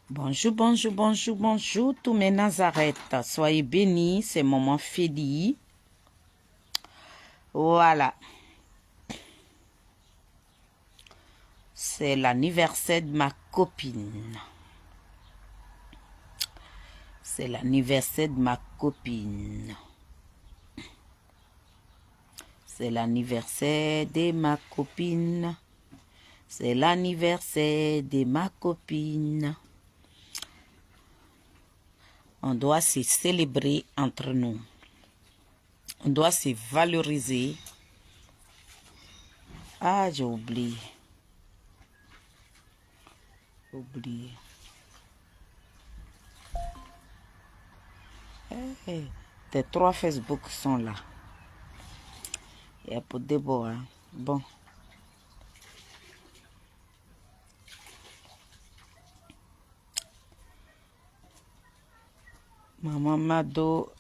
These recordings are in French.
Bonjour, bonjour, bonjour, bonjour, tous mes Nazareth. Soyez bénis, c'est Maman Félie. Voilà. C'est l'anniversaire de ma copine. C'est l'anniversaire de ma copine. C'est l'anniversaire de ma copine. C'est l'anniversaire de ma copine. On doit se célébrer entre nous. On doit se valoriser. Ah, j'ai oublié. Oublié. Hey, tes 3 Facebook sont là. Et pour Déborah. Bon. Maman Mado,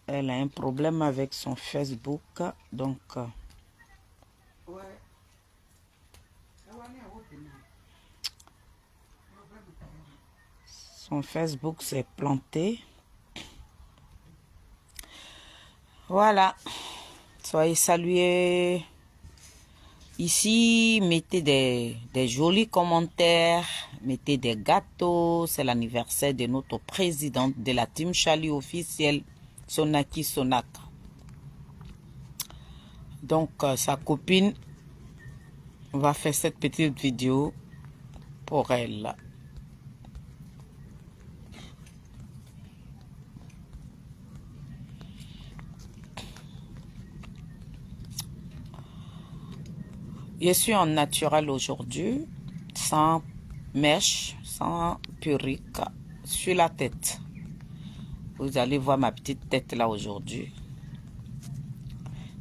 elle a un problème avec son Facebook. Donc, son Facebook s'est planté. Voilà. Soyez salués. Ici, mettez des jolis commentaires, mettez des gâteaux. C'est l'anniversaire de notre présidente de la Team Charlie officielle, Sonaki Sonata. Donc, sa copine va faire cette petite vidéo pour elle. Je suis en naturel aujourd'hui, sans mèche, sans perruque, sur la tête. Vous allez voir ma petite tête là aujourd'hui.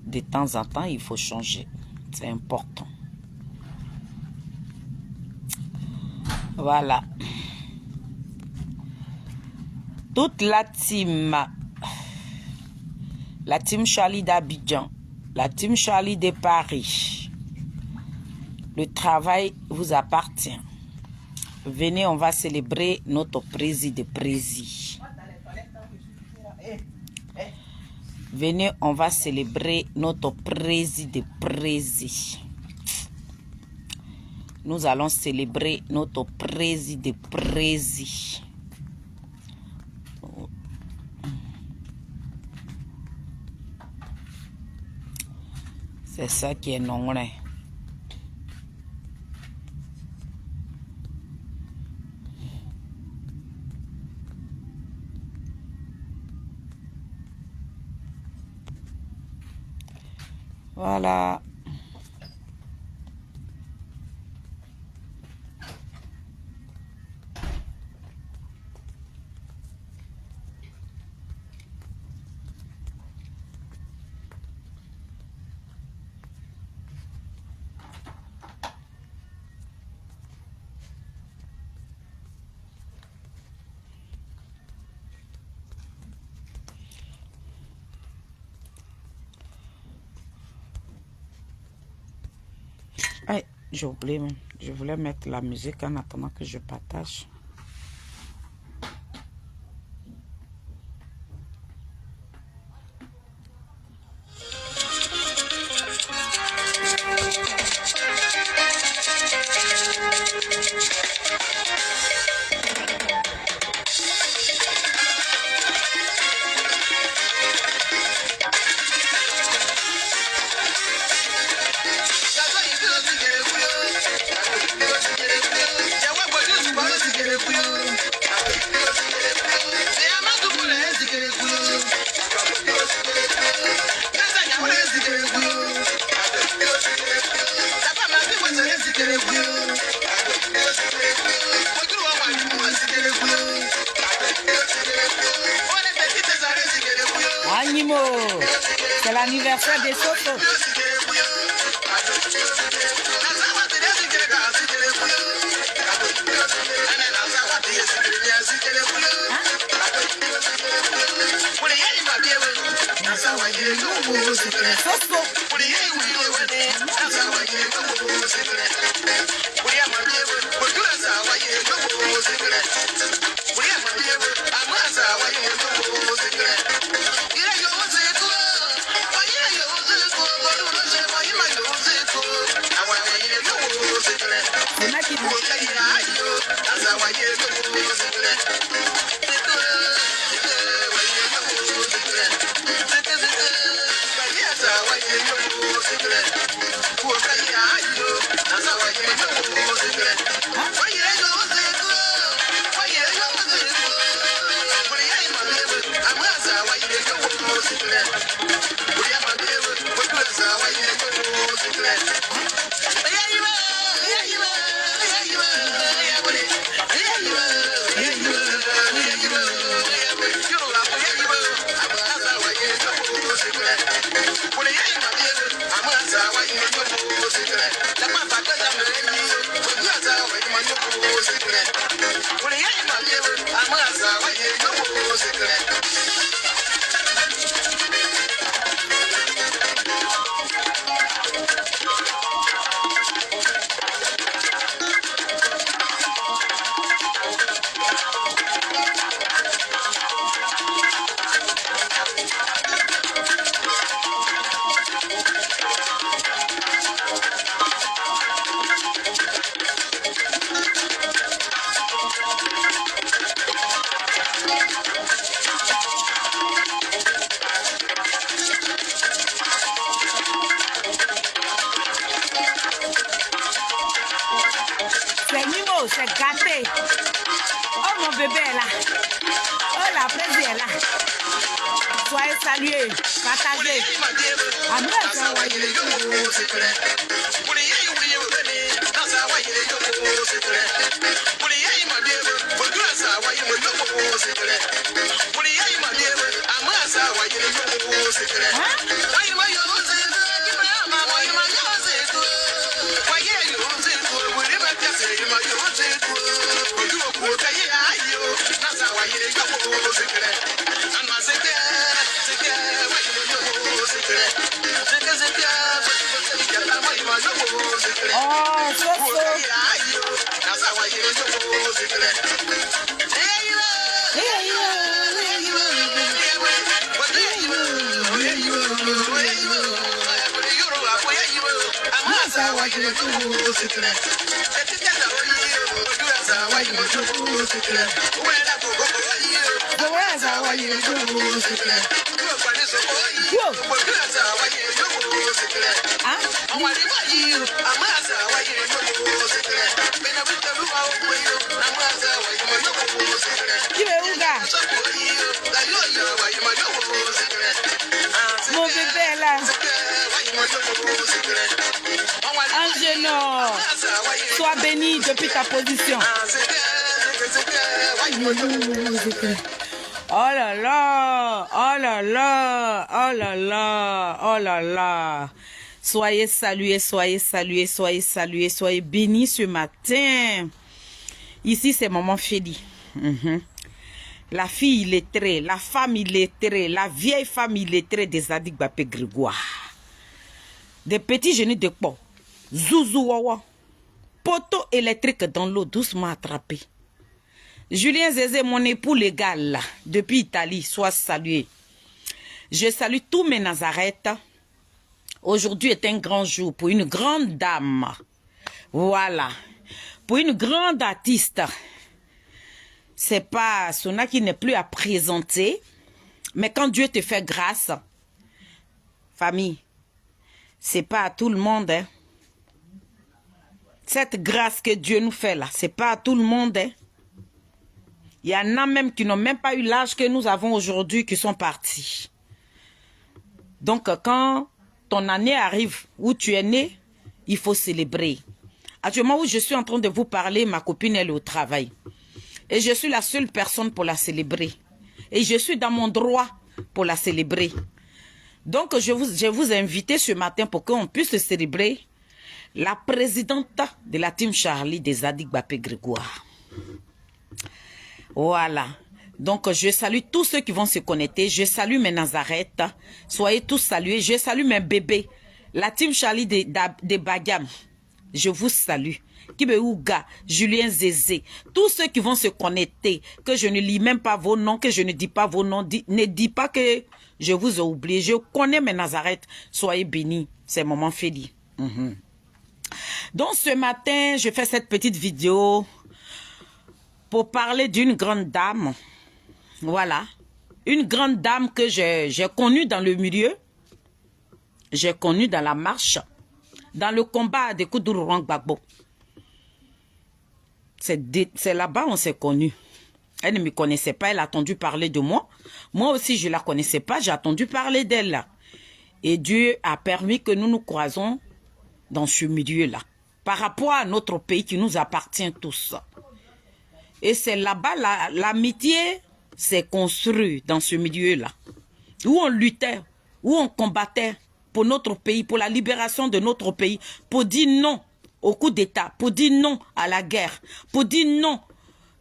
De temps en temps, il faut changer. C'est important. Voilà. Toute la team Charlie d'Abidjan, la team Charlie de Paris, le travail vous appartient. Venez, on va célébrer notre président. Venez, on va célébrer notre président. Nous allons célébrer notre président. C'est ça qui est non. Voilà. Hey, j'ai oublié, je voulais mettre la musique en attendant que je partage. Animo, c'est l'anniversaire des Soto. C'est gâté. Oh mon bébé est là. Oh la presse est là. Soyez salués, partagez. Oh, mon bébé est là. Angelo, sois béni depuis ta position. Oh là là, oh là là, oh là là, oh là là. Soyez salués, soyez salués, soyez salués, soyez bénis ce matin. Ici, c'est Maman Feli. La fille illettrée, la femme illettrée, la vieille femme illettrée des Zadig Bapé Grégoire. Des petits genoux de pot, zouzou wawa, poteau électrique dans l'eau doucement attrapé. Julien Zézé, mon époux légal, là, depuis Italie, soit salué. Je salue tous mes Nazareth. Aujourd'hui est un grand jour pour une grande dame. Voilà. Pour une grande artiste. C'est pas Sona qui n'est plus à présenter. Mais quand Dieu te fait grâce, famille, c'est pas à tout le monde. Hein. Cette grâce que Dieu nous fait là, c'est pas à tout le monde. Hein. Il y en a même qui n'ont même pas eu l'âge que nous avons aujourd'hui, qui sont partis. Donc, quand ton année arrive, où tu es né, il faut célébrer. Actuellement où je suis en train de vous parler, ma copine elle est au travail. Et je suis la seule personne pour la célébrer. Et je suis dans mon droit pour la célébrer. Donc, je vous invite ce matin pour qu'on puisse célébrer la présidente de la team Charlie des Zadig Bapé Grégoire. Voilà. Donc, je salue tous ceux qui vont se connecter. Je salue mes Nazareth. Soyez tous salués. Je salue mes bébés. La team Charlie de Bagam. Je vous salue. Kibéouga, Julien Zézé. Tous ceux qui vont se connecter, que je ne lis même pas vos noms, que je ne dis pas vos noms. Ne dis pas que je vous ai oublié. Je connais mes Nazareth. Soyez bénis. C'est Maman Feli. Donc, ce matin, je fais cette petite vidéo pour parler d'une grande dame. Voilà. Une grande dame que j'ai connue dans le milieu. J'ai connue dans la marche. Dans le combat de Koudourou Gbagbo. C'est là-bas on s'est connus. Elle ne me connaissait pas, elle a entendu parler de moi. Moi aussi, je ne la connaissais pas, j'ai entendu parler d'elle. Et Dieu a permis que nous nous croisons dans ce milieu-là. Par rapport à notre pays qui nous appartient tous. Et c'est là-bas, l'amitié s'est construite dans ce milieu-là. Où on luttait, où on combattait pour notre pays, pour la libération de notre pays, pour dire non au coup d'État, pour dire non à la guerre, pour dire non.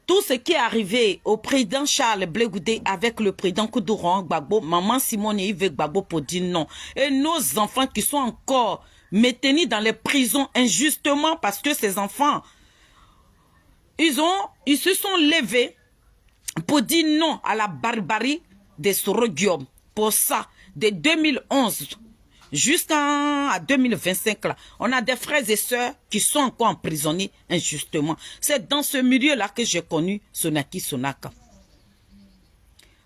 Tout ce qui est arrivé au président Charles Blé Goudé avec le président Koudourou Gbagbo, maman Simone et Yves Gbagbo pour dire non. Et nos enfants qui sont encore maintenus dans les prisons injustement parce que ces enfants, ils se sont levés pour dire non à la barbarie des Soroguium. Pour ça, de 2011 jusqu'à 2025, là, on a des frères et sœurs qui sont encore emprisonnés injustement. C'est dans ce milieu-là que j'ai connu Sonaki Sonaka.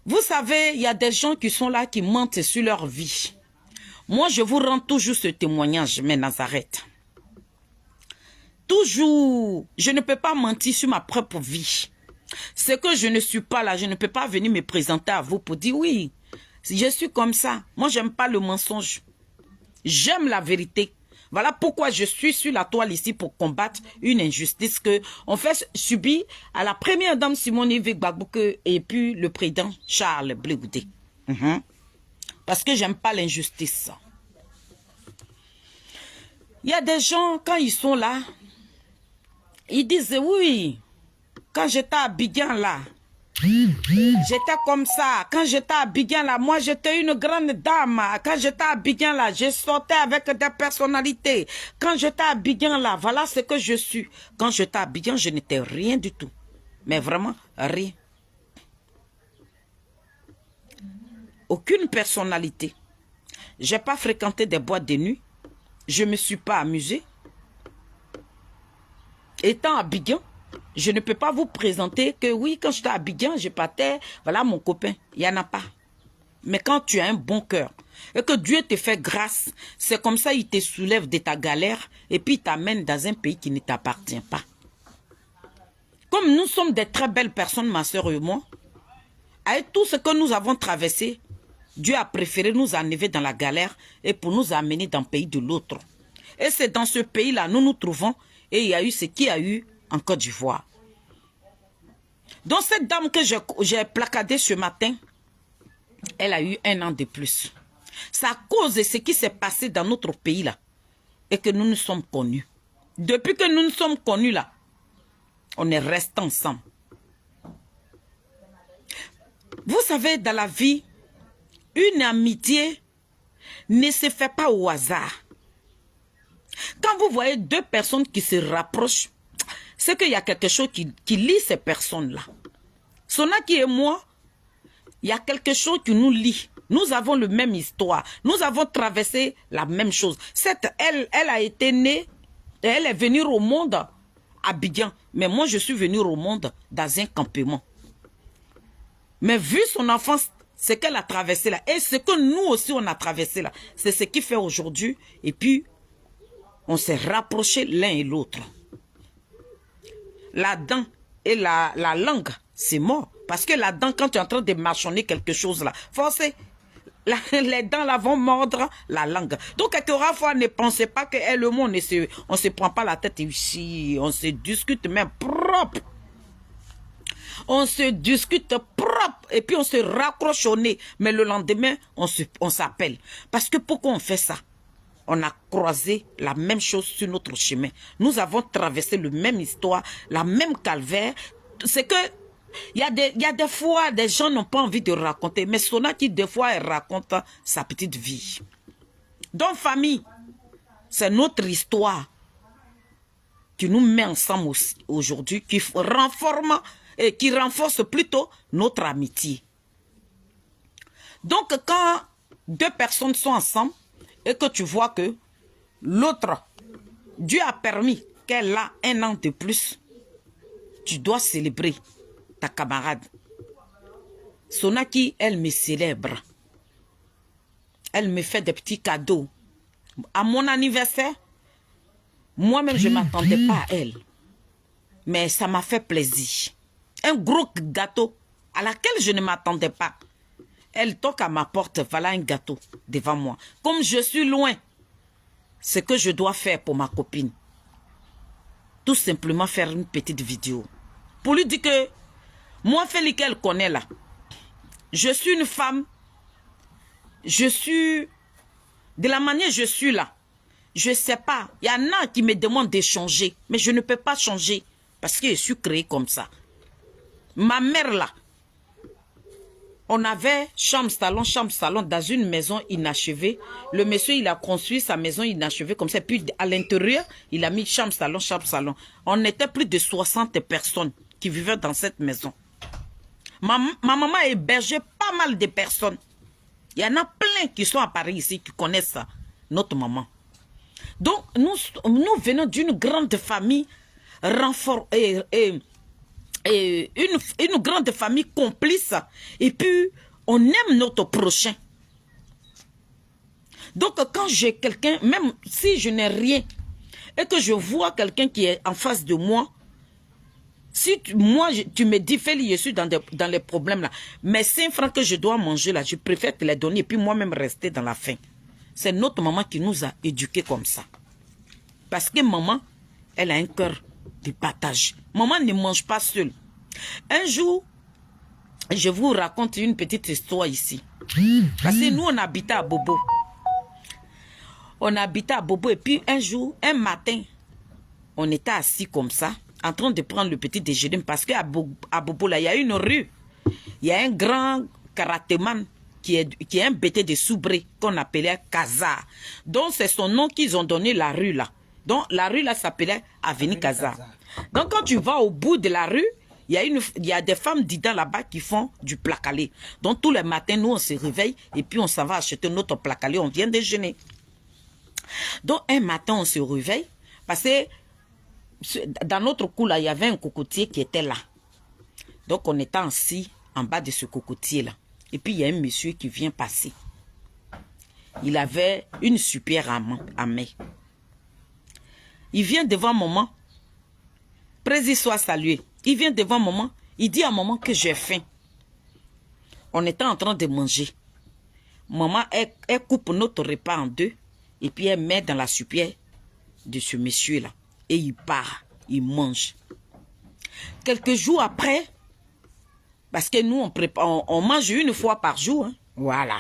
Vous savez, il y a des gens qui sont là, qui mentent sur leur vie. Moi, je vous rends toujours ce témoignage, mes Nazareth. Toujours, je ne peux pas mentir sur ma propre vie. C'est que je ne suis pas là, je ne peux pas venir me présenter à vous pour dire oui, je suis comme ça. Moi, j'aime pas le mensonge. J'aime la vérité. Voilà pourquoi je suis sur la toile ici pour combattre une injustice que on fait subir à la première dame Simone Veil Gbagbo et puis le président Charles Blé Goudé. Parce que j'aime pas l'injustice. Il y a des gens, quand ils sont là, ils disent oui, quand j'étais à Abidjan là, j'étais comme ça. Quand j'étais à Abidjan là, moi j'étais une grande dame. Quand j'étais à Abidjan là, je sortais avec des personnalités. Quand j'étais à Abidjan là, voilà ce que je suis. Quand j'étais à Abidjan, je n'étais rien du tout. Mais vraiment rien. Aucune personnalité. J'ai pas fréquenté des boîtes de nuit. Je me suis pas amusée. Étant à Abidjan, je ne peux pas vous présenter que oui, quand j'étais à Abidjan, je partais, voilà mon copain. Il n'y en a pas. Mais quand tu as un bon cœur et que Dieu te fait grâce, c'est comme ça, il te soulève de ta galère et puis il t'amène dans un pays qui ne t'appartient pas. Comme nous sommes des très belles personnes, ma soeur et moi, avec tout ce que nous avons traversé, Dieu a préféré nous enlever dans la galère et pour nous amener dans le pays de l'autre. Et c'est dans ce pays-là nous nous trouvons et il y a eu ce qu'il y a eu en Côte d'Ivoire. Donc cette dame que j'ai placardée ce matin, elle a eu 1 an de plus. C'est à cause de ce qui s'est passé dans notre pays là et que nous nous sommes connus. Depuis que nous nous sommes connus là, on est restés ensemble. Vous savez, dans la vie, une amitié ne se fait pas au hasard. Quand vous voyez 2 personnes qui se rapprochent, c'est qu'il y a quelque chose qui lie ces personnes-là. Sonaki et moi, il y a quelque chose qui nous lie. Nous avons la même histoire. Nous avons traversé la même chose. Elle a été née, et elle est venue au monde à Abidjan. Mais moi, je suis venue au monde dans un campement. Mais vu son enfance, ce qu'elle a traversé là, et ce que nous aussi on a traversé là, c'est ce qui fait aujourd'hui. Et puis, on s'est rapprochés l'un et l'autre. La dent et la langue, c'est mort. Parce que la dent, quand tu es en train de mâchonner quelque chose là, forcément, les dents là vont mordre la langue. Donc, quelquefois, ne pensez pas que le monde, on ne se prend pas la tête ici, on se discute même propre. On se discute propre et puis on se raccroche au nez. Mais le lendemain, on s'appelle. Parce que pourquoi on fait ça? On a croisé la même chose sur notre chemin. Nous avons traversé la même histoire, la même calvaire. C'est que il y a des fois, des gens n'ont pas envie de raconter. Mais Sonaki, des fois, elle raconte sa petite vie. Donc, famille, c'est notre histoire qui nous met ensemble aujourd'hui, qui renforce plutôt notre amitié. Donc, quand 2 personnes sont ensemble et que tu vois que l'autre, Dieu a permis qu'elle a 1 an de plus, tu dois célébrer ta camarade. Sonaki, elle me célèbre. Elle me fait des petits cadeaux. À mon anniversaire, moi-même, je ne m'attendais pas à elle. Mais ça m'a fait plaisir. Un gros gâteau à laquelle je ne m'attendais pas. Elle toque à ma porte, voilà un gâteau devant moi. Comme je suis loin, ce que je dois faire pour ma copine, tout simplement faire une petite vidéo. Pour lui dire que, moi, Félix, elle connaît là. Je suis une femme. Je suis... De la manière je suis là. Je ne sais pas. Il y en a qui me demandent de changer. Mais je ne peux pas changer. Parce que je suis créée comme ça. Ma mère là. On avait chambre, salon dans une maison inachevée. Le monsieur, il a construit sa maison inachevée comme ça. Puis à l'intérieur, il a mis chambre, salon. On était plus de 60 personnes qui vivaient dans cette maison. Ma maman a hébergé pas mal de personnes. Il y en a plein qui sont à Paris ici, qui connaissent ça, notre maman. Donc, nous venons d'une grande famille une grande famille complice. Et puis, on aime notre prochain. Donc, quand j'ai quelqu'un, même si je n'ai rien, et que je vois quelqu'un qui est en face de moi, si tu me dis, Félix, je suis dans les problèmes là, mais 5 francs que je dois manger là, je préfère te les donner et puis moi-même rester dans la faim. C'est notre maman qui nous a éduqués comme ça. Parce que maman, elle a un cœur de partage. Maman ne mange pas seule. Un jour, je vous raconte une petite histoire ici. Parce que nous, on habitait à Bobo. On habitait à Bobo et puis un jour, un matin, on était assis comme ça, en train de prendre le petit déjeuner parce qu'à Bobo, là, il y a une rue. Il y a un grand karatéman qui est un bêté de Soubré qu'on appelait Kaza. Donc, c'est son nom qu'ils ont donné la rue là. Donc, la rue là s'appelait Avenue Kaza. Donc, quand tu vas au bout de la rue, il y a des femmes d'Ida là-bas qui font du placalé. Donc, tous les matins, nous, on se réveille et puis on s'en va acheter notre placalé. On vient déjeuner. Donc, un matin, on se réveille parce que dans notre cour, là, il y avait un cocotier qui était là. Donc, on était assis en bas de ce cocotier-là. Et puis, il y a un monsieur qui vient passer. Il avait une super à main. Il vient devant maman. Président soit salué. Il vient devant maman. Il dit à maman que j'ai faim. On était en train de manger. Maman, elle coupe notre repas en deux. Et puis, elle met dans la soupière de ce monsieur-là. Et il part, il mange. Quelques jours après, parce que nous, on mange une fois par jour. Hein, voilà.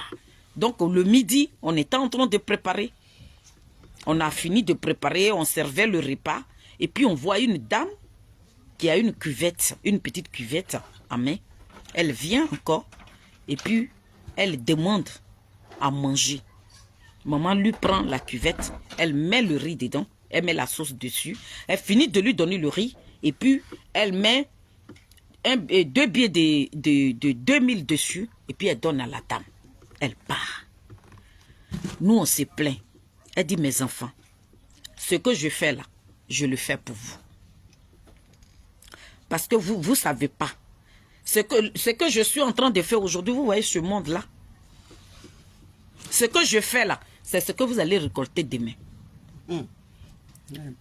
Donc, le midi, on était en train de préparer. On a fini de préparer, on servait le repas. Et puis, on voit une dame qui a une cuvette, une petite cuvette à main. Elle vient encore. Et puis, elle demande à manger. Maman lui prend la cuvette, elle met le riz dedans. Elle met la sauce dessus. Elle finit de lui donner le riz. Et puis, elle met 2 billets de 2000 dessus. Et puis, elle donne à la dame. Elle part. Nous, on se plaint. Elle dit, mes enfants, ce que je fais là, je le fais pour vous. Parce que vous ne savez pas. Ce que je suis en train de faire aujourd'hui, vous voyez ce monde-là. Ce que je fais là, c'est ce que vous allez récolter demain.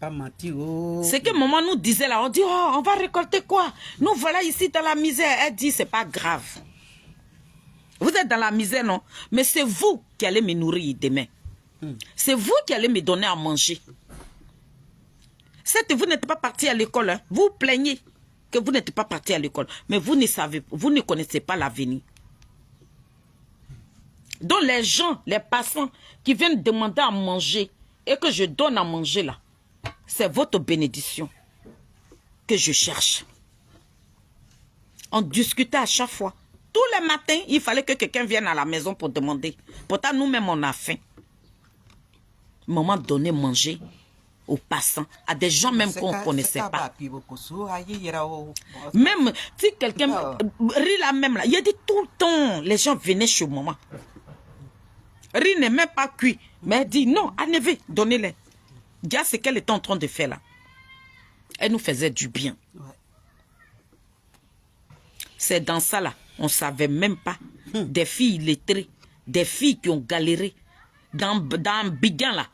Pas mentir. Oh. C'est que maman nous disait là, on dit, oh, on va récolter quoi? Nous voilà ici dans la misère. Elle dit, c'est pas grave. Vous êtes dans la misère, non? Mais c'est vous qui allez me nourrir demain. C'est vous qui allez me donner à manger. Certes, vous n'êtes pas parti à l'école. Hein. Vous plaignez que vous n'êtes pas parti à l'école. Mais vous ne connaissez pas l'avenir. Donc les gens, les passants qui viennent demander à manger et que je donne à manger là, c'est votre bénédiction que je cherche. On discutait à chaque fois. Tous les matins, il fallait que quelqu'un vienne à la maison pour demander. Pourtant, nous-mêmes, on a faim. Maman donnait manger aux passants, à des gens même qu'on ne connaissait pas. Même si quelqu'un rit là même là, il a dit tout le temps, les gens venaient chez maman. Riz n'est même pas cuit. Mais elle dit non, Anévé, donnez-les. Dis ce qu'elle était en train de faire là. Elle nous faisait du bien. Ouais. C'est dans ça là, on ne savait même pas. Des filles illettrées, des filles qui ont galéré dans Bidjan là.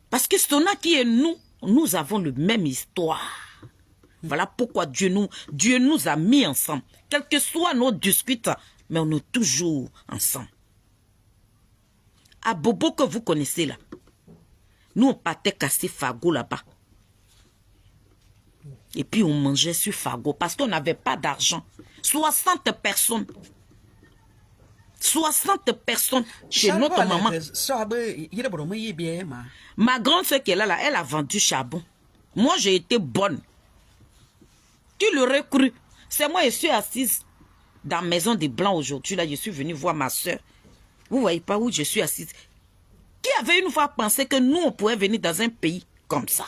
Parce que Stonaki et nous avons le même histoire. Voilà pourquoi Dieu nous a mis ensemble. Quelles que soient nos disputes, mais on est toujours ensemble. À Bobo que vous connaissez là, nous on partait casser Fago là-bas. Et puis on mangeait sur Fago parce qu'on n'avait pas d'argent. 60 personnes. 60 personnes chez notre maman. Ma grande soeur qui est là, elle a vendu charbon. Moi, j'ai été bonne. Tu l'aurais cru. C'est moi, je suis assise dans la maison des Blancs aujourd'hui. Là, je suis venue voir ma soeur. Vous ne voyez pas où je suis assise. Qui avait une fois pensé que nous, on pouvait venir dans un pays comme ça?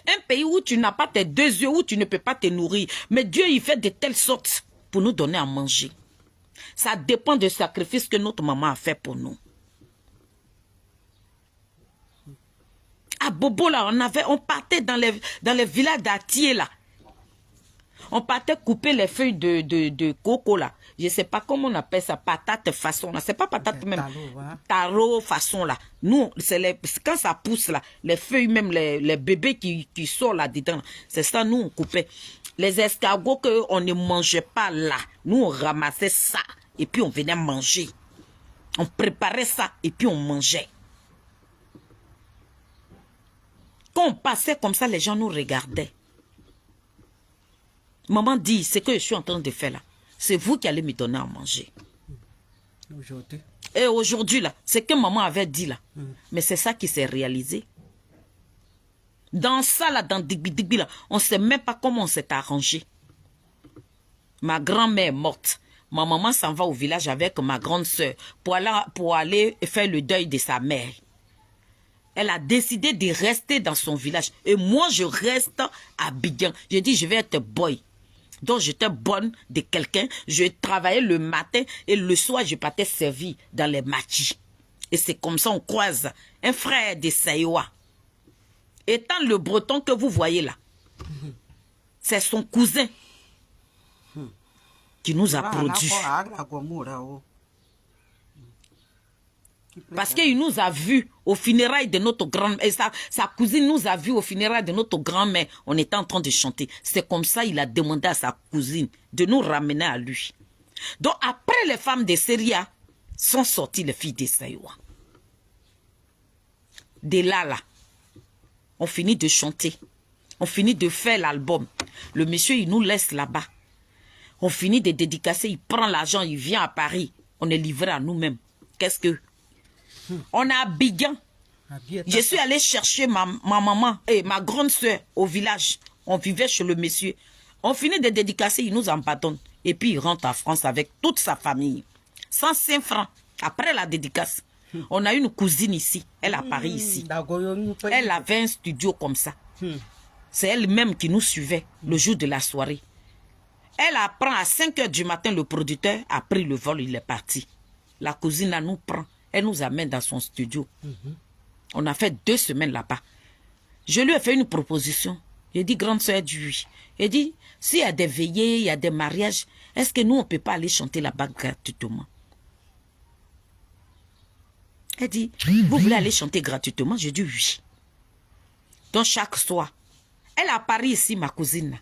Un pays où tu n'as pas tes deux yeux, où tu ne peux pas te nourrir. Mais Dieu, il fait de telle sorte pour nous donner à manger. Ça dépend du sacrifice que notre maman a fait pour nous. À Bobo, là, on partait dans les villages d'Atier, là. On partait couper les feuilles de coco, là. Je ne sais pas comment on appelle ça, patate façon, là. C'est pas patate même. Taro façon, là. Nous, quand ça pousse, là, les feuilles, même les bébés qui sortent là-dedans, c'est ça, nous, on coupait. Les escargots qu'on ne mangeait pas là, nous, on ramassait ça. Et puis, on venait manger. On préparait ça, et puis on mangeait. Quand on passait comme ça, les gens nous regardaient. Maman dit, ce que je suis en train de faire là, c'est vous qui allez me donner à manger. Aujourd'hui. Et aujourd'hui là, c'est que maman avait dit là. Mais c'est ça qui s'est réalisé. Dans ça là, dans Digbi là, on ne sait même pas comment on s'est arrangé. Ma grand-mère est morte. Ma maman s'en va au village avec ma grande soeur pour aller faire le deuil de sa mère. Elle a décidé de rester dans son village. Et moi, je reste à Bidjan. J'ai dit, je vais être boy. Donc, j'étais bonne de quelqu'un. Je travaillais le matin et le soir, je partais servir dans les maquis. Et c'est comme ça on croise un frère de Saïwa. Étant le breton que vous voyez là, c'est son cousin qui nous a produit. Parce qu'il nous a vus au funérailles de notre grand-mère. Et sa cousine nous a vus au funérailles de notre grand-mère. On était en train de chanter. C'est comme ça il a demandé à sa cousine de nous ramener à lui. Donc après les femmes de Seria, sont sorties les filles de Saïwa. De là, on finit de chanter. On finit de faire l'album. Le monsieur, il nous laisse là-bas. On finit de dédicacer. Il prend l'argent, il vient à Paris. On est livré à nous-mêmes. Qu'est-ce que... On a Abidjan. Je suis allée chercher ma maman et ma grande soeur au village. On vivait chez le monsieur. On finit de dédicacer, il nous en pardonne. Et puis il rentre en France avec toute sa famille. 105 francs. Après la dédicace, on a une cousine ici. Elle à Paris ici. Elle avait un studio comme ça. C'est elle-même qui nous suivait le jour de la soirée. Elle apprend à 5 h du matin, le producteur a pris le vol, il est parti. La cousine là, nous prend. Elle nous amène dans son studio. On a fait 2 semaines là-bas. Je lui ai fait une proposition. J'ai dit, grande soeur, oui. Elle dit, s'il y a des veillées, il y a des mariages, est-ce que nous, on ne peut pas aller chanter là-bas gratuitement? Elle dit, vous voulez aller chanter gratuitement? J'ai dit oui. Donc chaque soir, elle est à Paris ici, ma cousine.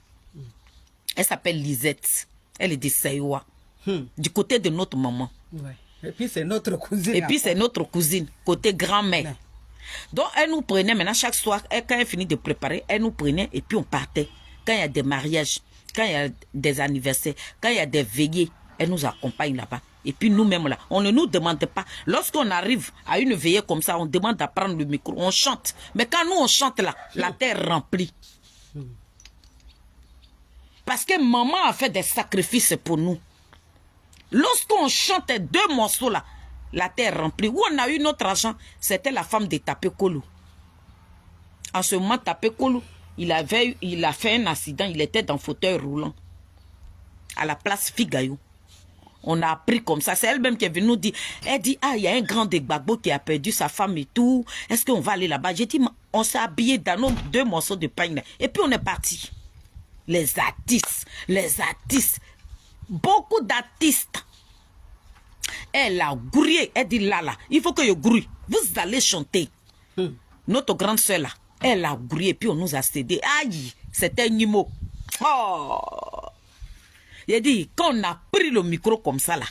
Elle s'appelle Lisette. Elle est de Saïwa. Du côté de notre maman. Ouais. Et puis c'est notre cousine. Et puis c'est notre cousine, côté grand-mère. Ouais. Donc elle nous prenait maintenant chaque soir, quand elle finit de préparer, elle nous prenait et puis on partait. Quand il y a des mariages, quand il y a des anniversaires, quand il y a des veillées, elle nous accompagne là-bas. Et puis nous-mêmes là, on ne nous demande pas. Lorsqu'on arrive à une veillée comme ça, on demande à prendre le micro, on chante. Mais quand nous on chante là, la terre remplie. Parce que maman a fait des sacrifices pour nous. Lorsqu'on chantait 2 morceaux là, la terre remplie. Où on a eu notre argent, c'était la femme de Tapé Kolou. En ce moment, Tapé Kolou, il a fait un accident, il était dans fauteuil roulant. À la place Figayou. On a appris comme ça. C'est elle-même qui est venue nous dire. Elle dit, ah, il y a un grand Gbagbo qui a perdu sa femme et tout. Est-ce qu'on va aller là-bas? J'ai dit, on s'est habillé dans nos 2 morceaux de pain là. Et puis on est parti. les artistes, beaucoup d'artistes. Elle a grouillé, elle dit là, il faut que je grouille. Vous allez chanter. Notre grande soeur là, elle a grouillé, puis on nous a cédé. Aïe, c'était Nimo. Oh! Il dit, quand on a pris le micro comme ça là,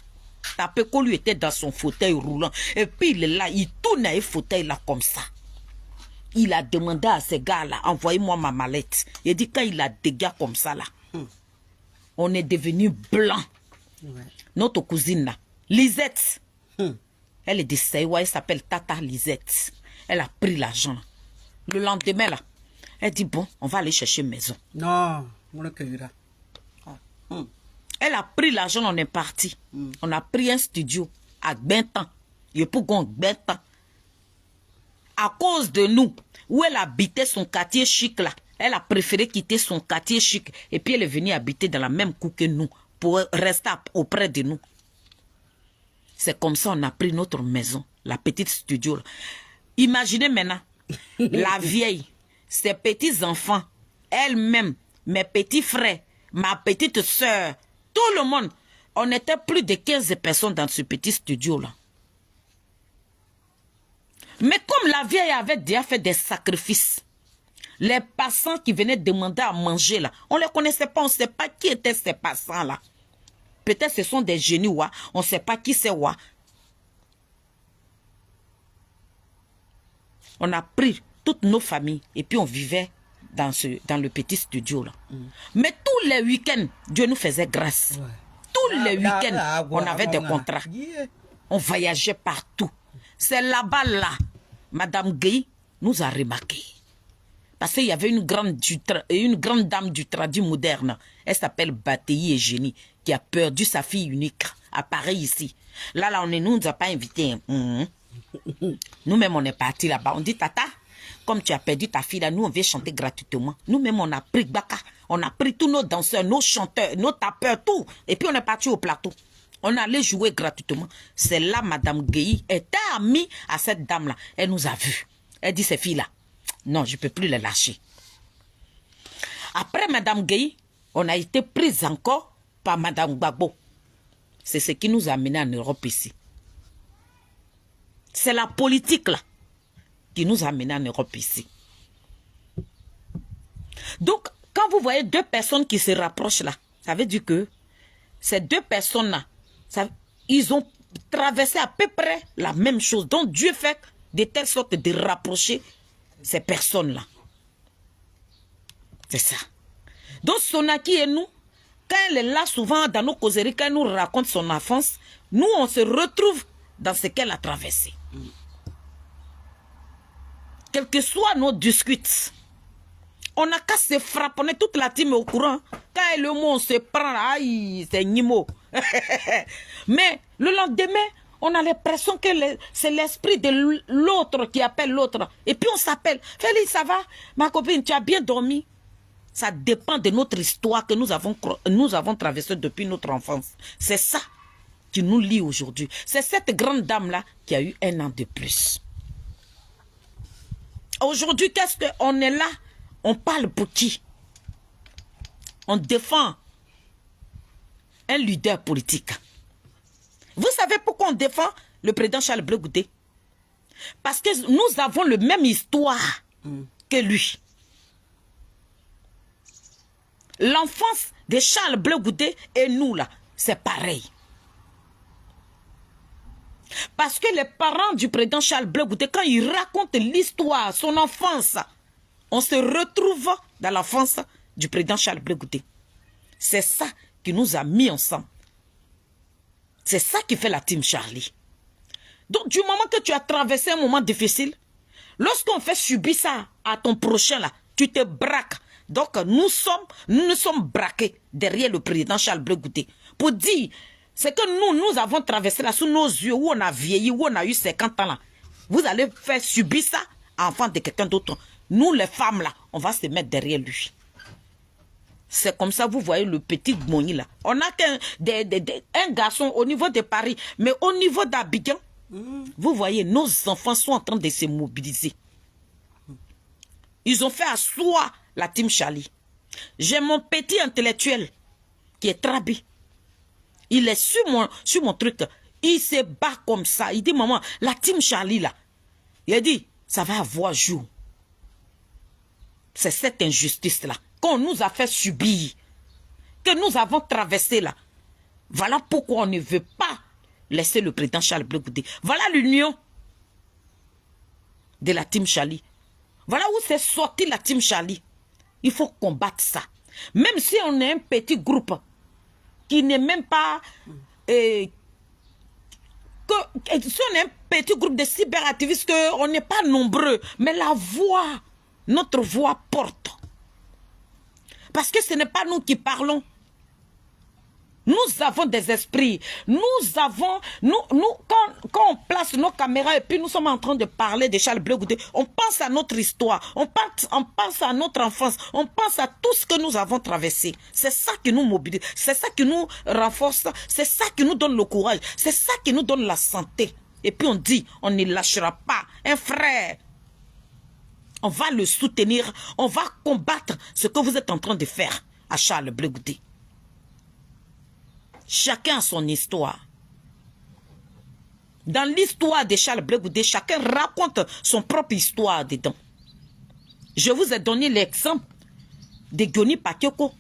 Tapeko lui était dans son fauteuil roulant, et puis il est là, il tourne à un fauteuil là comme ça. Il a demandé à ces gars-là, envoyez-moi ma mallette. Il dit, quand il a des gars comme ça, là, on est devenu blanc. Ouais. Notre cousine, là, Lisette, elle est de Sewa, elle s'appelle Tata Lisette. Elle a pris l'argent. Le lendemain, là, elle dit, bon, on va aller chercher une maison. Non, on a Elle a pris l'argent, on est parti. On a pris un studio à Bentan. Il est pour qu'on Bentan. À cause de nous, où elle habitait son quartier chic là, elle a préféré quitter son quartier chic et puis elle est venue habiter dans la même cour que nous pour rester auprès de nous. C'est comme ça on a pris notre maison, la petite studio là. Imaginez maintenant, la vieille, ses petits-enfants, elle-même, mes petits frères, ma petite soeur, tout le monde. On était plus de 15 personnes dans ce petit studio là. Mais comme la vieille avait déjà fait des sacrifices, les passants qui venaient demander à manger là, on ne les connaissait pas, on ne sait pas qui étaient ces passants là. Peut-être ce sont des génies, ouais. On ne sait pas qui c'est. Ouais. On a pris toutes nos familles et puis on vivait dans le petit studio là. Mais tous les week-ends, Dieu nous faisait grâce. Ouais. Tous les week-ends, on avait des contrats. On voyageait partout. C'est là-bas, là, Madame Gueye nous a remarqué. Parce qu'il y avait une grande dame du traduit moderne. Elle s'appelle Batei Eugénie, qui a perdu sa fille unique à Paris ici. Là, on ne nous a pas invités. Nous-mêmes, on est partis là-bas. On dit, Tata, comme tu as perdu ta fille là, nous, on vient chanter gratuitement. Nous-mêmes, on a pris Baka. On a pris tous nos danseurs, nos chanteurs, nos tapeurs, tout. Et puis, on est parti au plateau. On allait jouer gratuitement. C'est là, Madame Gueye était amie à cette dame-là. Elle nous a vus. Elle dit, ces filles-là, non, je ne peux plus les lâcher. Après Madame Gueye, on a été prise encore par Madame Gbagbo. C'est ce qui nous a amenés en Europe ici. C'est la politique, là, qui nous a amenés en Europe ici. Donc, quand vous voyez deux personnes qui se rapprochent là, ça veut dire que ces deux personnes-là, ils ont traversé à peu près la même chose. Donc Dieu fait de telle sorte de rapprocher ces personnes-là. C'est ça. Donc Sonaki et nous, quand elle est là souvent dans nos causeries, quand elle nous raconte son enfance, nous on se retrouve dans ce qu'elle a traversé. Quels que soient nos discutes, on n'a qu'à se frapper, on est toute la team au courant. Quand le mot on se prend, aïe, c'est Nimo. Mais le lendemain, on a l'impression que c'est l'esprit de l'autre qui appelle l'autre. Et puis on s'appelle. Félix, ça va? Ma copine, tu as bien dormi? Ça dépend de notre histoire que nous avons traversée depuis notre enfance. C'est ça qui nous lie aujourd'hui. C'est cette grande dame-là qui a eu 1 an de plus. Aujourd'hui, qu'est-ce qu'on est là? On parle pour qui? On défend un leader politique. Vous savez pourquoi on défend le président Charles Blé Goudé? Parce que nous avons la même histoire que lui. L'enfance de Charles Blé Goudé et nous, là, c'est pareil. Parce que les parents du président Charles Blé Goudé, quand ils racontent l'histoire, son enfance, on se retrouve dans l'enfance du président Charles Blé Goudé. C'est ça qui nous a mis ensemble. C'est ça qui fait la team Charlie. Donc, du moment que tu as traversé un moment difficile, lorsqu'on fait subir ça à ton prochain, là, tu te braques. Donc, nous sommes braqués derrière le président Charles Blé Goudé pour dire, c'est que nous avons traversé là sous nos yeux, où on a vieilli, où on a eu 50 ans là. Vous allez faire subir ça à l'enfant de quelqu'un d'autre. Nous, les femmes là, on va se mettre derrière lui. C'est comme ça, vous voyez le petit Gmoni là. On n'a qu'un garçon au niveau de Paris, mais au niveau d'Abidjan, vous voyez, nos enfants sont en train de se mobiliser. Ils ont fait asseoir la team Charlie. J'ai mon petit intellectuel qui est Trabi. Il est sur mon truc. Il se bat comme ça. Il dit, maman, la team Charlie là. Il a dit, ça va avoir jour. C'est cette injustice-là qu'on nous a fait subir, que nous avons traversé là. Voilà pourquoi on ne veut pas laisser le président Charles Blé Goudé. Voilà l'union de la team Charlie. Voilà où s'est sorti la team Charlie. Il faut combattre ça. Même si on est un petit groupe qui n'est même pas... si on est un petit groupe de cyberactivistes, on n'est pas nombreux, mais la voix, notre voix porte. Parce que ce n'est pas nous qui parlons. Nous avons des esprits. Nous avons... quand on place nos caméras et puis nous sommes en train de parler de Charles Blé Goudé, on pense à notre histoire. On pense à notre enfance. On pense à tout ce que nous avons traversé. C'est ça qui nous mobilise. C'est ça qui nous renforce. C'est ça qui nous donne le courage. C'est ça qui nous donne la santé. Et puis on dit, on ne lâchera pas un frère. On va le soutenir. On va combattre ce que vous êtes en train de faire à Charles Blé Goudé. Chacun a son histoire. Dans l'histoire de Charles Blé Goudé, chacun raconte son propre histoire dedans. Je vous ai donné l'exemple de Goni Pakioko.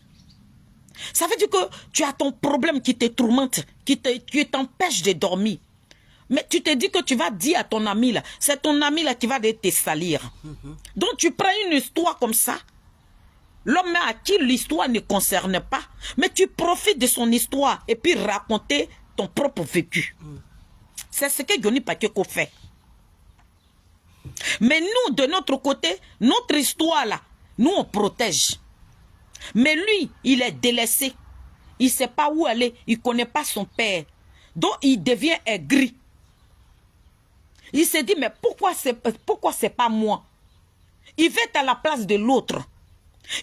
Ça veut dire que tu as ton problème qui te tourmente, qui t'empêche de dormir. Mais tu te dis que tu vas dire à ton ami là, c'est ton ami là qui va te salir. Donc tu prends une histoire comme ça. L'homme à qui l'histoire ne concerne pas, mais tu profites de son histoire et puis raconter ton propre vécu. C'est ce que Goni Pakioko fait. Mais nous, de notre côté, notre histoire là, nous on protège. Mais lui, il est délaissé. Il ne sait pas où aller, il ne connaît pas son père. Donc il devient aigri. Il se dit, mais pourquoi c'est pas moi? Il veut être à la place de l'autre.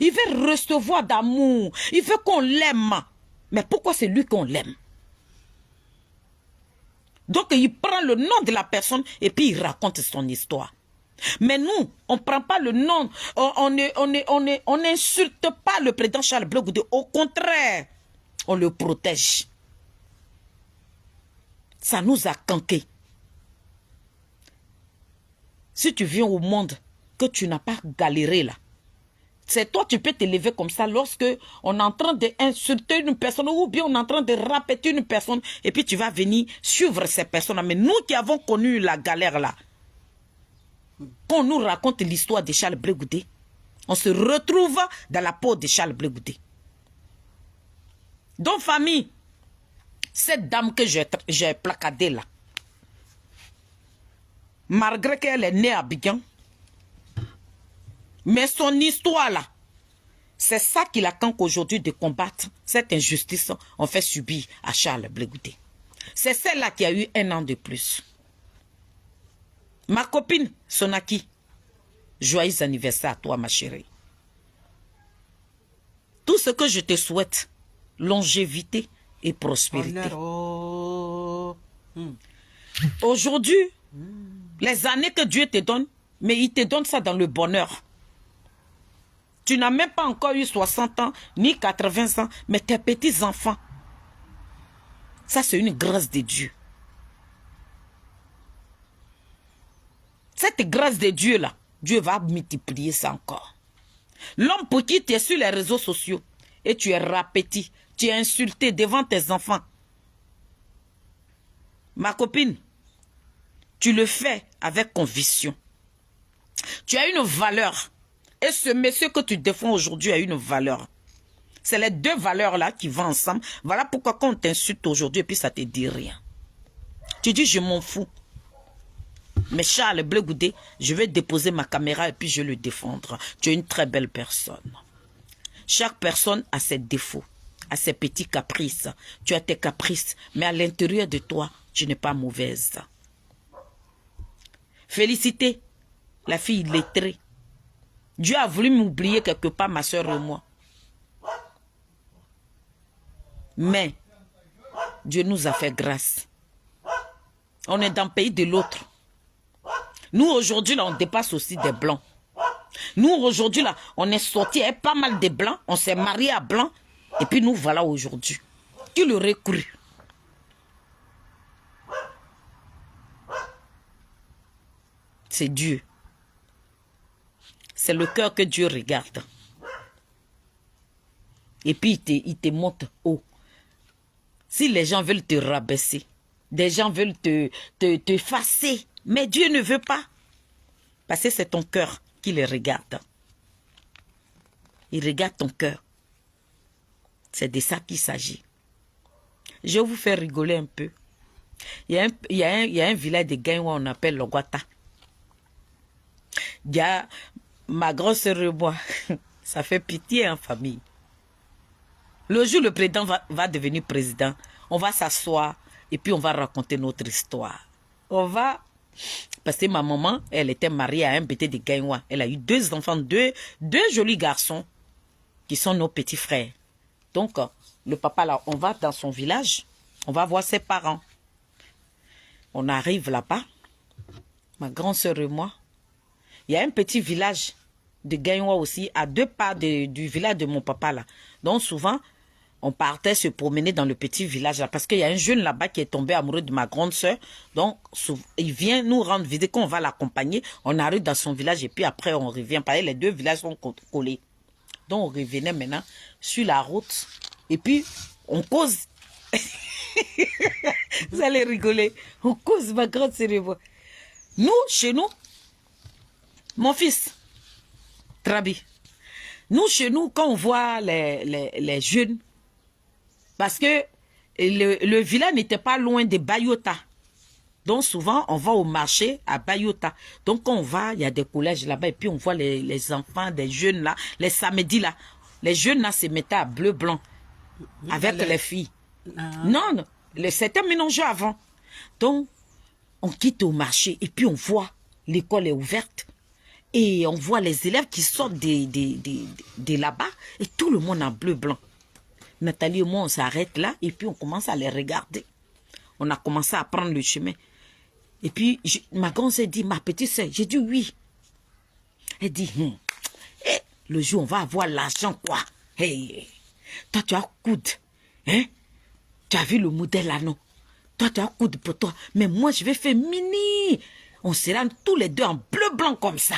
Il veut recevoir d'amour. Il veut qu'on l'aime. Mais pourquoi c'est lui qu'on l'aime? Donc il prend le nom de la personne et puis il raconte son histoire. Mais nous, on ne prend pas le nom. On n'insulte pas le président Charles Blé Goudé. Au contraire, on le protège. Ça nous a canqué. Si tu viens au monde que tu n'as pas galéré là, c'est toi, tu peux te lever comme ça lorsque on est en train d'insulter une personne ou bien on est en train de répéter une personne et puis tu vas venir suivre ces personnes. Mais nous qui avons connu la galère là, quand on nous raconte l'histoire de Charles Blé Goudé, on se retrouve dans la peau de Charles Blé Goudé. Donc famille, cette dame que j'ai placardée là, malgré qu'elle est née à Abidjan, mais son histoire là, c'est ça qui la canque aujourd'hui de combattre cette injustice qu'on fait subir à Charles Blé Goudé. C'est celle-là qui a eu 1 an de plus. Ma copine Sonaki, joyeux anniversaire à toi ma chérie. Tout ce que je te souhaite, longévité et prospérité. Aujourd'hui, les années que Dieu te donne, mais il te donne ça dans le bonheur. Tu n'as même pas encore eu 60 ans, ni 80 ans, mais tes petits-enfants. Ça, c'est une grâce de Dieu. Cette grâce de Dieu là, Dieu va multiplier ça encore. L'homme pour qui tu es sur les réseaux sociaux et tu es répété, tu es insulté devant tes enfants. Ma copine, tu le fais avec conviction. Tu as une valeur. Et ce monsieur que tu défends aujourd'hui a une valeur. C'est les deux valeurs-là qui vont ensemble. Voilà pourquoi quand on t'insulte aujourd'hui et puis ça te dit rien. Tu dis je m'en fous. Mais Charles Blé Goudé, je vais déposer ma caméra et puis je vais le défendre. Tu es une très belle personne. Chaque personne a ses défauts, a ses petits caprices. Tu as tes caprices, mais à l'intérieur de toi, tu n'es pas mauvaise. Félicité, la fille lettrée. Dieu a voulu m'oublier quelque part, ma soeur et moi. Mais Dieu nous a fait grâce. On est dans le pays de l'autre. Nous, aujourd'hui, là, on dépasse aussi des blancs. Nous, aujourd'hui, là, on est sortis avec pas mal de blancs, on s'est mariés à blanc, et puis nous voilà aujourd'hui. Qui l'aurait cru? C'est Dieu. C'est le cœur que Dieu regarde. Et puis il te montre haut. Si les gens veulent te rabaisser, des gens veulent te effacer, mais Dieu ne veut pas. Parce que c'est ton cœur qui les regarde. Il regarde ton cœur. C'est de ça qu'il s'agit. Je vais vous faire rigoler un peu. Il y a un village de Gaïwa, on appelle Logwata. Il y a ma grande sœur et moi. Ça fait pitié en famille. Le jour où le président va devenir président, on va s'asseoir et puis on va raconter notre histoire. On va... Parce que ma maman, elle était mariée à un bété de Gaïwa. Elle a eu 2 enfants, deux jolis garçons qui sont nos petits frères. Donc, le papa, là, on va dans son village, on va voir ses parents. On arrive là-bas, ma grande sœur et moi. Il y a un petit village de Gaïwa aussi, à 2 pas du village de mon papa, là. Donc, souvent, on partait se promener dans le petit village là, parce qu'il y a un jeune là-bas qui est tombé amoureux de ma grande sœur. Donc, il vient nous rendre visite. Quand on va l'accompagner, on arrive dans son village et puis après, on revient. Parce que les 2 villages sont collés. Donc, on revenait maintenant sur la route. Et puis, on cause. Vous allez rigoler. On cause, ma grande sœur. Nous, chez nous, mon fils, Trabi, nous, chez nous, quand on voit les jeunes, parce que le village n'était pas loin de Bayota. Donc souvent, on va au marché à Bayota. Donc quand on va, il y a des collèges là-bas et puis on voit les enfants, des jeunes là, les samedis là. Les jeunes là se mettaient à bleu-blanc avec les filles. Non, c'était mélangé avant. Donc, on quitte au marché et puis on voit l'école est ouverte. Et on voit les élèves qui sortent de là-bas et tout le monde en bleu-blanc. Nathalie et moi, on s'arrête là et puis on commence à les regarder. On a commencé à prendre le chemin. Et puis, ma grande sœur dit, ma petite sœur, j'ai dit oui. Elle dit, le jour on va avoir l'argent, quoi. Hey, toi, tu as coude. Hein? Tu as vu le modèle là, non? Toi, tu as coude pour toi. Mais moi, je vais faire mini. On sera tous les 2 en bleu-blanc comme ça.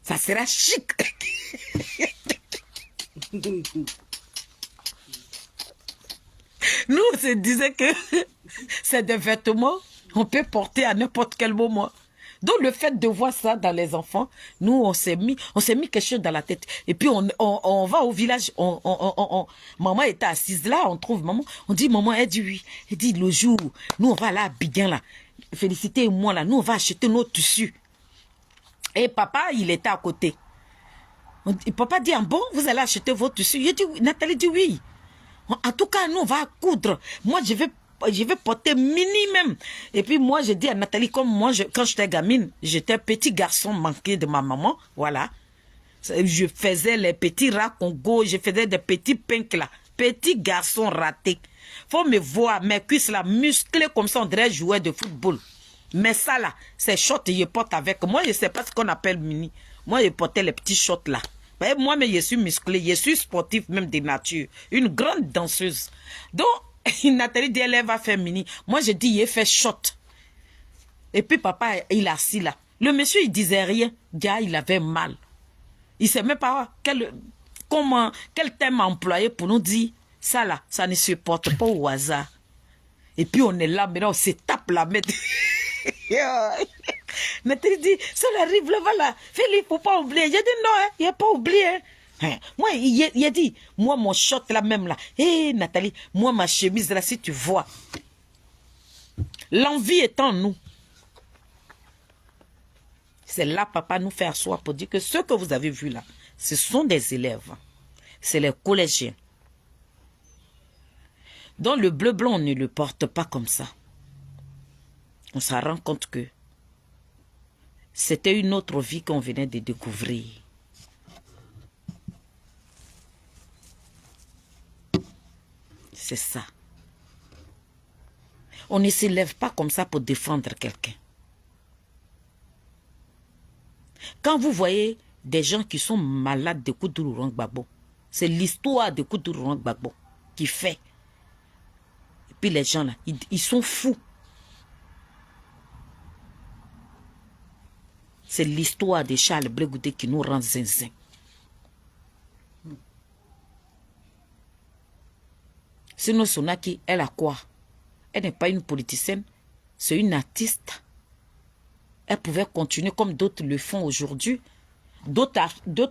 Ça sera chic. Nous, on se disait que c'est des vêtements qu'on peut porter à n'importe quel moment. Donc, le fait de voir ça dans les enfants, nous, on s'est mis quelque chose dans la tête. Et puis, on va au village. Maman était assise là, on trouve maman. On dit, maman, elle dit oui. Elle dit, le jour, nous, on va là à Bidjan, là. Félicité et moi, là, nous, on va acheter nos tissus. Et papa, il était à côté. Papa dit, ah bon, vous allez acheter vos tissus? Nathalie dit oui. En tout cas, nous, on va coudre. Moi, je vais porter mini même. Et puis, moi, je dis à Nathalie, comme moi, quand j'étais gamine, j'étais petit garçon manqué de ma maman. Voilà. Je faisais les petits rats Congo, je faisais des petits pinks là. Petit garçon raté. Faut me voir, mes cuisses là, musclées comme ça, on dirait jouer de football. Mais ça là, c'est short, je porte avec. Moi, je ne sais pas ce qu'on appelle mini. Moi, je portais les petits shorts là. Moi, mais je suis musclé, je suis sportif même de nature. Une grande danseuse. Donc, Nathalie dit, elle va faire mini. Moi, je dis, il fait short. Et puis, papa, il est assis là. Le monsieur, il disait rien. Gars, il avait mal. Il ne sait même pas quel thème employer pour nous dire, ça là, ça ne se porte pas au hasard. Et puis, on est là, maintenant, on se tape la main. Nathalie dit, ça arrive là-bas là. Philippe, faut pas oublier. J'ai dit non, il n'a pas oublié. Moi, il a dit, moi, mon short là même là. Hé, Nathalie, moi, ma chemise là, si tu vois. L'envie est en nous. C'est là, papa nous fait asseoir pour dire que ce que vous avez vu là, ce sont des élèves. C'est les collégiens. Donc, le bleu-blanc, on ne le porte pas comme ça. On se rend compte que c'était une autre vie qu'on venait de découvrir. C'est ça. On ne s'élève pas comme ça pour défendre quelqu'un. Quand vous voyez des gens qui sont malades de Koudougou Laurent Gbagbo. C'est l'histoire de Koudougou Laurent Gbagbo qui fait. Et puis les gens là, ils sont fous. C'est l'histoire de Charles Blé Goudé qui nous rend zinzin. Sinon, Sonaki, elle a quoi? Elle n'est pas une politicienne, c'est une artiste. Elle pouvait continuer comme d'autres le font aujourd'hui. D'autres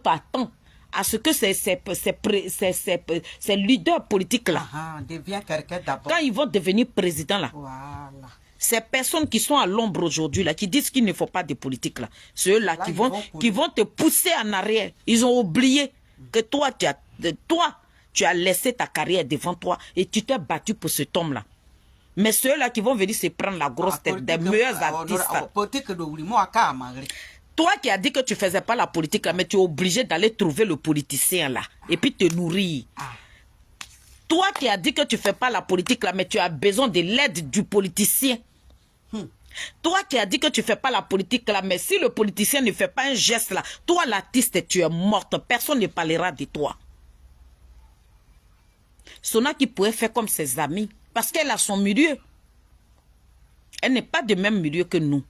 attendent à ce que ces leaders politiques-là, devient quelqu'un d'abord. quand ils vont devenir présidents là, Voilà. ces personnes qui sont à l'ombre aujourd'hui, là, qui disent qu'il ne faut pas de politique, là, ceux-là qui vont te pousser en arrière. Ils ont oublié que toi, tu as laissé ta carrière devant toi et tu t'es battu pour cet homme-là. Mais ceux-là qui vont venir se prendre la grosse tête des meilleurs artistes. Toi qui as dit que tu ne faisais pas la politique, là, mais tu es obligé d'aller trouver le politicien là et puis te nourrir. Toi qui as dit que tu ne fais pas la politique là, mais tu as besoin de l'aide du politicien. Toi qui as dit que tu ne fais pas la politique là, mais si le politicien ne fait pas un geste là, toi l'artiste, tu es morte. Personne ne parlera de toi. Sona qui pourrait faire comme ses amis, parce qu'elle a son milieu. Elle n'est pas du même milieu que nous.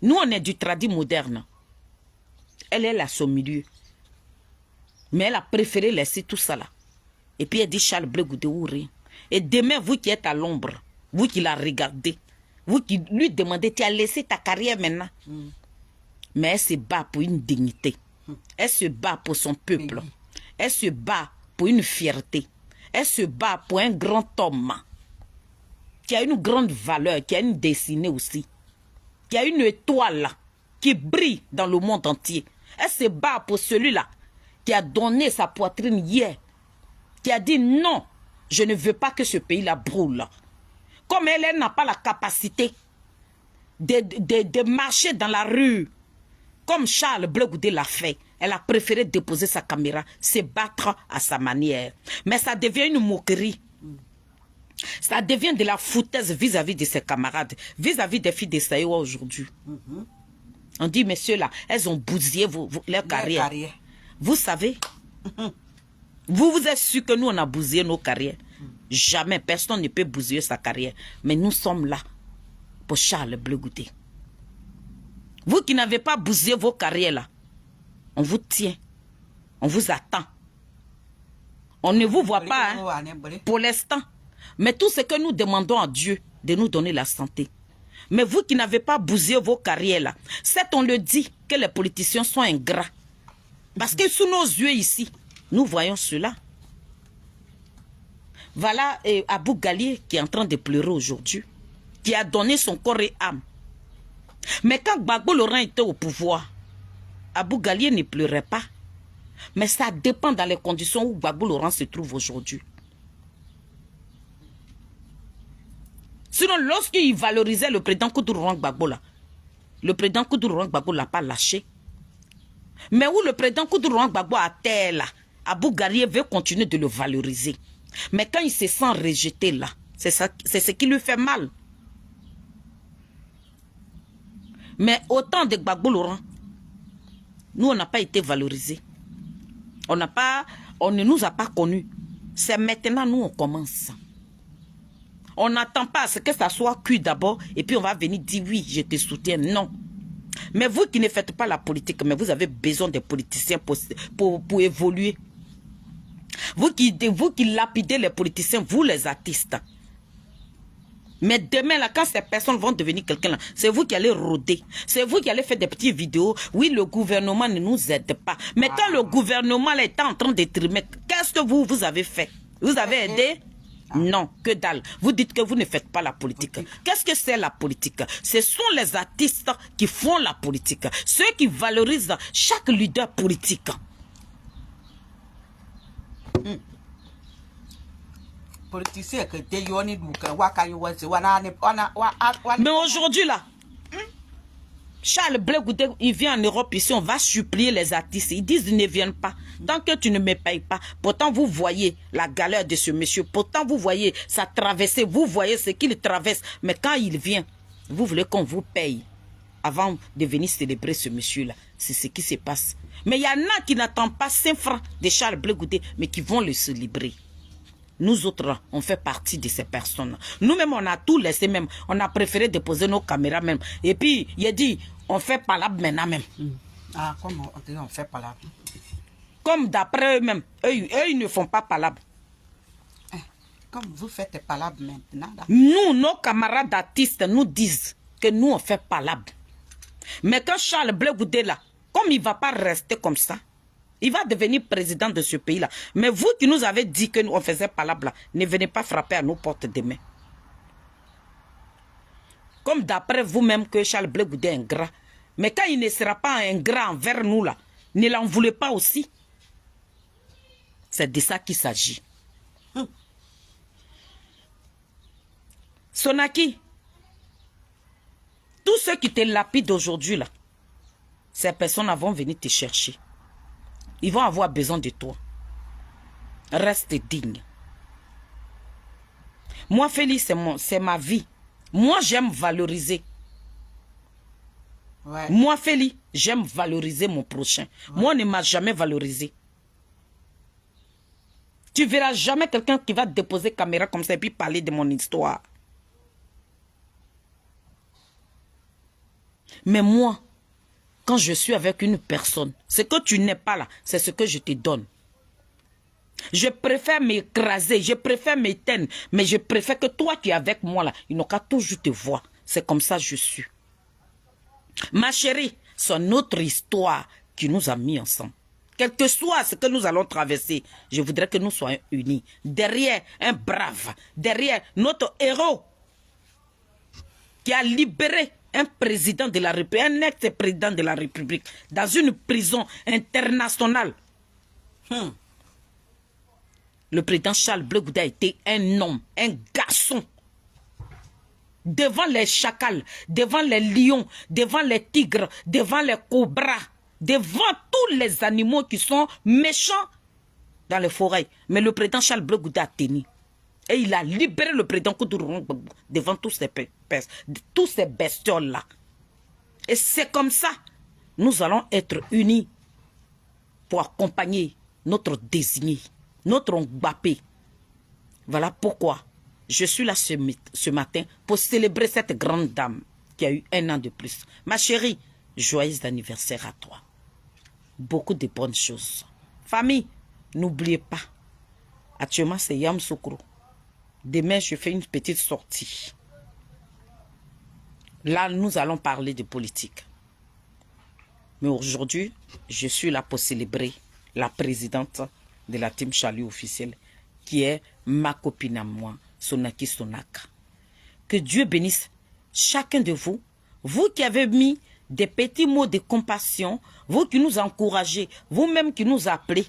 Nous, on est du tradit moderne. Elle a son milieu. Mais elle a préféré laisser tout ça là. Et puis elle dit Charles Blé Goudé ou rien. Et demain, vous qui êtes à l'ombre, vous qui la regardez, vous qui lui demandez, tu as laissé ta carrière maintenant. Mais elle se bat pour une dignité. Elle se bat pour son peuple. Elle se bat pour une fierté. Elle se bat pour un grand homme qui a une grande valeur, qui a une destinée aussi, qui a une étoile qui brille dans le monde entier. Elle se bat pour celui-là qui a donné sa poitrine hier, qui a dit non, je ne veux pas que ce pays-là brûle. Comme elle n'a pas la capacité de marcher dans la rue, comme Charles Blé Goudé l'a fait, elle a préféré déposer sa caméra, se battre à sa manière. Mais ça devient une moquerie. Ça devient de la foutaise vis-à-vis de ses camarades, vis-à-vis des filles de Saïwa aujourd'hui. On dit, messieurs là, elles ont bousillé leur carrière. Vous savez, vous êtes sûr que nous, on a bousillé nos carrières. Jamais, personne ne peut bousiller sa carrière. Mais nous sommes là pour Charles Blé Goudé. Vous qui n'avez pas bousillé vos carrières là, on vous tient, on vous attend. On ne vous voit pas hein, pour l'instant. Mais tout ce que nous demandons à Dieu, de nous donner la santé. Mais vous qui n'avez pas bousillé vos carrières là, certes on le dit que les politiciens sont ingrats. Parce que sous nos yeux ici, nous voyons cela. Voilà Abou Galié qui est en train de pleurer aujourd'hui, qui a donné son corps et âme. Mais quand Gbagbo Laurent était au pouvoir, Abou Galié ne pleurait pas. Mais ça dépend dans les conditions où Gbagbo Laurent se trouve aujourd'hui. Sinon, lorsqu'il valorisait le président Koudougou Laurent Gbagbo, le président Koudougou Laurent Gbagbo ne l'a pas lâché. Mais où le président Koudougou Laurent Gbagbo a terre là, Abou Galié veut continuer de le valoriser. Mais quand il se sent rejeté là, c'est ce qui lui fait mal. Mais autant de Gbagbo Laurent, nous on n'a pas été valorisés. On ne nous a pas connus. C'est maintenant nous on commence. On n'attend pas à ce que ça soit cuit d'abord et puis on va venir dire oui, je te soutiens. Non. Mais vous qui ne faites pas la politique, mais vous avez besoin des politiciens pour évoluer. Vous qui lapidez les politiciens, vous les artistes. Mais demain, là, quand ces personnes vont devenir quelqu'un, là, c'est vous qui allez rôder. C'est vous qui allez faire des petites vidéos. Oui, le gouvernement ne nous aide pas. Mais quand le gouvernement là, est en train de trimer, qu'est-ce que vous avez fait? Vous avez aidé? Non, que dalle. Vous dites que vous ne faites pas la politique. Qu'est-ce que c'est la politique? Ce sont les artistes qui font la politique. Ceux qui valorisent chaque leader politique. Mais aujourd'hui là, Charles Blé Goudé, il vient en Europe ici, on va supplier les artistes. Ils disent ils ne viennent pas. Tant que tu ne me payes pas, pourtant vous voyez la galère de ce monsieur, pourtant vous voyez sa traversée, vous voyez ce qu'il traverse. Mais quand il vient, vous voulez qu'on vous paye. avant de venir célébrer ce monsieur-là. C'est ce qui se passe. Mais il y en a qui n'attendent pas 5 francs de Charles Blé Goudé, mais qui vont le célébrer. Nous autres, là, on fait partie de ces personnes. Nous-mêmes, on a tout laissé même. On a préféré déposer nos caméras même. Et puis, il a dit, on fait palabre maintenant même. Ah, comme on fait palabre. Comme d'après eux-mêmes. Eux, ils ne font pas palabre. Comme vous faites palabre maintenant. Là. Nous, nos camarades d'artistes nous disent que nous, on fait palabre. Mais quand Charles Blé Goudé, là, comme il ne va pas rester comme ça, il va devenir président de ce pays-là. Mais vous qui nous avez dit que nous, on faisait palabre, là, ne venez pas frapper à nos portes demain. Comme d'après vous-même que Charles Blé Goudé est ingrat. Mais quand il ne sera pas ingrat envers nous, là, ne l'en voulez pas aussi. C'est de ça qu'il s'agit. Sonaki, tous ceux qui te lapident aujourd'hui, là, ces personnes vont venir te chercher. Ils vont avoir besoin de toi. Reste digne. Moi, Félix, c'est ma vie. Moi, j'aime valoriser. Ouais. Moi, Félix, j'aime valoriser mon prochain. Ouais. Moi, on ne m'a jamais valorisé. Tu verras jamais quelqu'un qui va déposer caméra comme ça et puis parler de mon histoire. Mais moi, quand je suis avec une personne, ce que tu n'es pas là, c'est ce que je te donne. Je préfère m'écraser, je préfère m'éteindre, mais je préfère que toi qui es avec moi là, il n'a qu'à toujours te voir. C'est comme ça que je suis. Ma chérie, c'est notre histoire qui nous a mis ensemble. Quel que soit ce que nous allons traverser, je voudrais que nous soyons unis. Derrière un brave, derrière notre héros qui a libéré un président de la République, un ex-président de la République, dans une prison internationale. Le président Charles Blé Goudé a été un homme, un garçon. Devant les chacals, devant les lions, devant les tigres, devant les cobras, devant tous les animaux qui sont méchants dans les forêts. Mais le président Charles Blé Goudé a tenu. Et il a libéré le président Koudourou devant tous ces bestioles-là. Et c'est comme ça, nous allons être unis pour accompagner notre désigné, notre Mbappé. Voilà pourquoi je suis là ce matin pour célébrer cette grande dame qui a eu 1 an de plus. Ma chérie, joyeux anniversaire à toi. Beaucoup de bonnes choses. Famille, n'oubliez pas, actuellement c'est Yam Soukro. Demain, je fais une petite sortie. Là, nous allons parler de politique. Mais aujourd'hui, je suis là pour célébrer la présidente de la team Charlie officielle, qui est ma copine à moi, Sonaki Sonaka. Que Dieu bénisse chacun de vous, vous qui avez mis des petits mots de compassion, vous qui nous encouragez, vous-même qui nous appelez.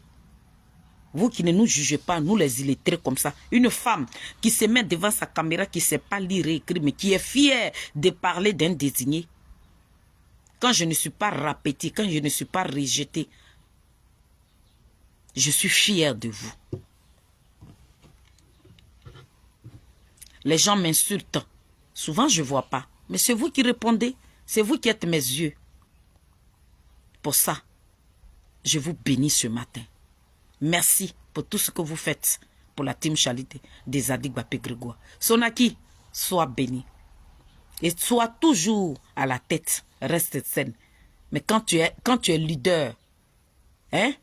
Vous qui ne nous jugez pas, nous les illettrés comme ça. Une femme qui se met devant sa caméra, qui ne sait pas lire et écrire, mais qui est fière de parler d'un désigné. Quand je ne suis pas répétée, quand je ne suis pas rejetée, je suis fière de vous. Les gens m'insultent. Souvent, je ne vois pas. Mais c'est vous qui répondez. C'est vous qui êtes mes yeux. Pour ça, je vous bénis ce matin. Merci pour tout ce que vous faites pour la team Charlie des Zadig Bapé Grégoire. Sonaki, sois béni. Et sois toujours à la tête. Reste saine. Mais quand tu es leader, hein,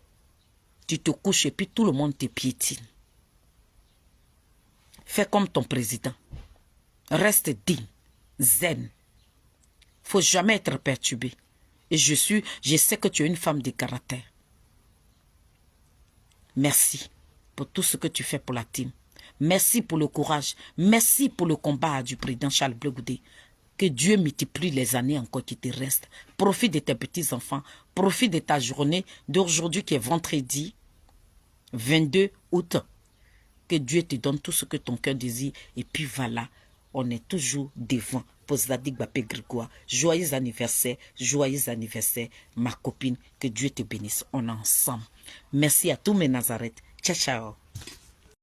tu te couches et puis tout le monde te piétine. Fais comme ton président. Reste digne, zen. Faut jamais être perturbé. Et je sais que tu es une femme de caractère. Merci pour tout ce que tu fais pour la team. Merci pour le courage. Merci pour le combat du président Charles Blé Goudé. Que Dieu multiplie les années encore qui te restent. Profite de tes petits-enfants. Profite de ta journée d'aujourd'hui qui est vendredi 22 août. Que Dieu te donne tout ce que ton cœur désire. Et puis voilà, on est toujours devant pour Zadig Bapé Grégoire. Joyeux anniversaire, ma copine. Que Dieu te bénisse. On est ensemble. Merci à tous mes Nazareth. Ciao, ciao.